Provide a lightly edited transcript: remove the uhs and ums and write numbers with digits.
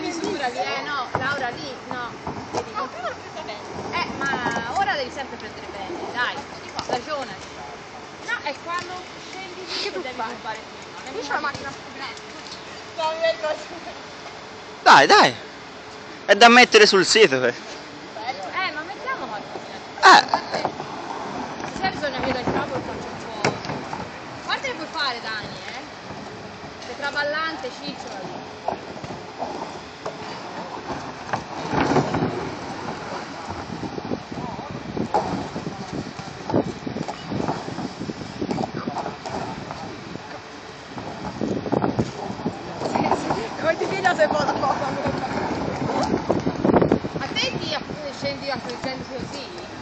misura lì, no, Laura lì, no. Vedi, No, prima l'ho presa bene. ma ora devi sempre prendere bene, dai, ragiona. No, è quando scendi lì che devi fare prima. Io c'ho la macchina No, mi vedo. Dai, dai. È da mettere sul sito. Ma mettiamo qualcosa. Se bisogna avere il capo e faccio un po'. Guarda che puoi fare, Dani, Sei traballante, cicciola lì. Come ti vedo se vado poco? A te scendi così?